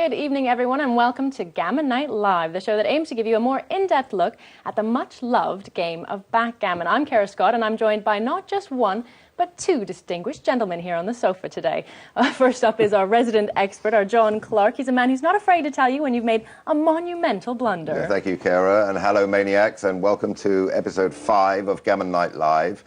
Good evening, everyone, and welcome to Gammon Night Live, the show that aims to give you a more in-depth look at the much-loved game of backgammon. I'm Kara Scott, and I'm joined by not just one, but two distinguished gentlemen here on the sofa today. First up is our resident expert, our John Clark. He's a man who's not afraid to tell you when you've made a monumental blunder. Yeah, thank you, Kara, and hello, Maniacs, and welcome to episode 5 of Gammon Night Live.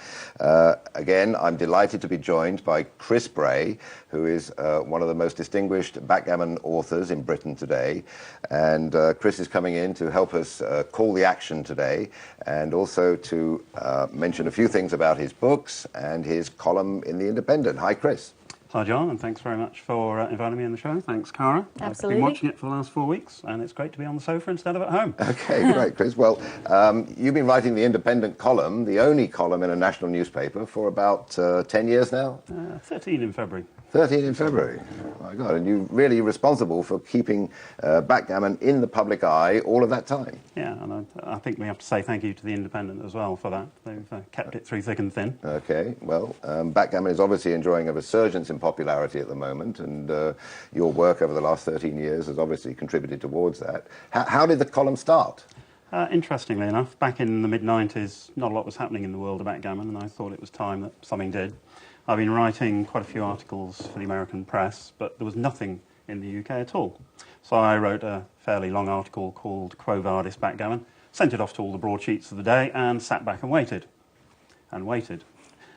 Again, I'm delighted to be joined by Chris Bray, who is one of the most distinguished backgammon authors in Britain today. And Chris is coming in to help us call the action today, and also to mention a few things about his books and his column in The Independent. Hi, Chris. Hi, John, and thanks very much for inviting me on the show. Thanks, Cara. Absolutely. I've been watching it for the last 4 weeks, and it's great to be on the sofa instead of at home. Okay, great, Chris. Well, you've been writing The Independent column, the only column in a national newspaper, for about 10 years now? 13 in February. 13 in February. Oh my God, and you're really responsible for keeping backgammon in the public eye all of that time. Yeah, and I think we have to say thank you to The Independent as well for that. They've kept it through thick and thin. Okay, well, backgammon is obviously enjoying a resurgence in popularity at the moment, and your work over the last 13 years has obviously contributed towards that. How did the column start? Interestingly enough, back in the mid-90s, not a lot was happening in the world of backgammon, and I thought it was time that something did. I've been writing quite a few articles for the American press, but there was nothing in the UK at all. So I wrote a fairly long article called Quo Vadis Backgammon, sent it off to all the broadsheets of the day, and sat back and waited. And waited.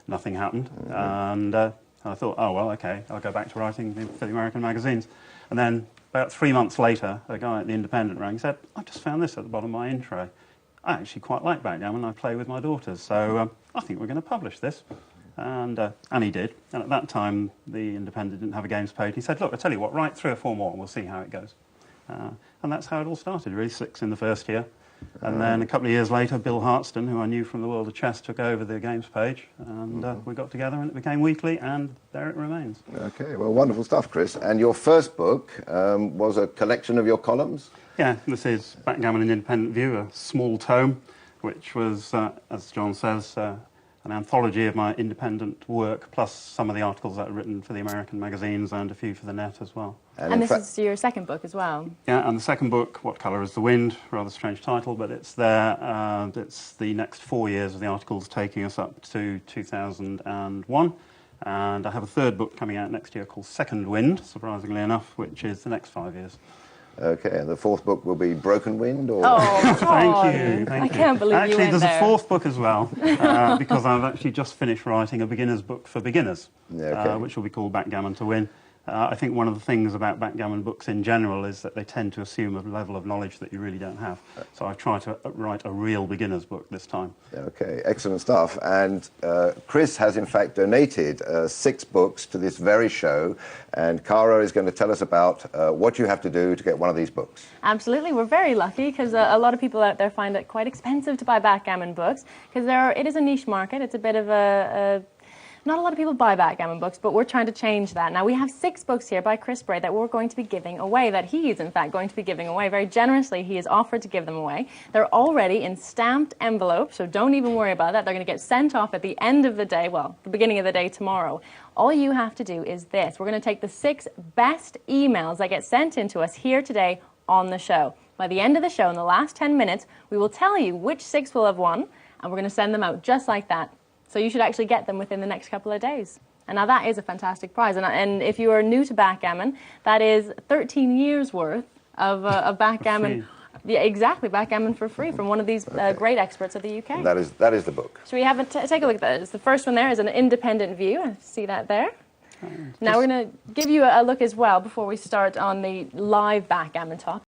Nothing happened. And I thought, oh, well, OK, I'll go back to writing for the American magazines. And then about 3 months later, a guy at The Independent rang and said, I just found this at the bottom of my intro. I actually quite like backgammon. I play with my daughters, so I think we're going to publish this. And he did. And at that time, The Independent didn't have a games page. He said, look, I tell you what, write 3 or 4 more and we'll see how it goes. And that's how it all started, really, 6 in the first year. And then a couple of years later, Bill Hartston, who I knew from the world of chess, took over the games page. And we got together and it became weekly, and there it remains. Okay, well, wonderful stuff, Chris. And your first book was a collection of your columns? Yeah, this is Backgammon and Independent View, a small tome, which was, as John says, an anthology of my independent work, plus some of the articles that I've written for the American magazines and a few for the net as well. And this is your second book as well? Yeah, and the second book, What Colour is the Wind? Rather strange title, but it's there. It's the next 4 years of the articles taking us up to 2001. And I have a third book coming out next year called Second Wind, surprisingly enough, which is the next 5 years. Okay, and the fourth book will be Broken Wind? Or? Oh, thank you. I can't believe you went there's there. a fourth book as well, because I've actually just finished writing a beginner's book for beginners, which will be called Backgammon to Win. I think one of the things about backgammon books in general is that they tend to assume a level of knowledge that you really don't have. So I've tried to write a real beginner's book this time. Okay, excellent stuff. And Chris has in fact donated 6 books to this very show, and Cara is going to tell us about what you have to do to get one of these books. Absolutely, we're very lucky because a lot of people out there find it quite expensive to buy backgammon books because it is a niche market. It's a bit of not a lot of people buy backgammon books, but we're trying to change that. Now, we have 6 books here by Chris Bray that we're going to be giving away, that he is, in fact, going to be giving away. Very generously, he has offered to give them away. They're already in stamped envelopes, so don't even worry about that. They're going to get sent off at the end of the day, well, the beginning of the day tomorrow. All you have to do is this. We're going to take the 6 best emails that get sent in to us here today on the show. By the end of the show, in the last 10 minutes, we will tell you which 6 will have won, and we're going to send them out just like that. So you should actually get them within the next couple of days. And now that is a fantastic prize. And if you are new to backgammon, that is 13 years worth of backgammon. Yeah, exactly, backgammon for free from one of these great experts of the UK. That is the book. So we have take a look at that. The first one there is an independent view. See that there? Now we're going to give you a look as well before we start on the live backgammon talk.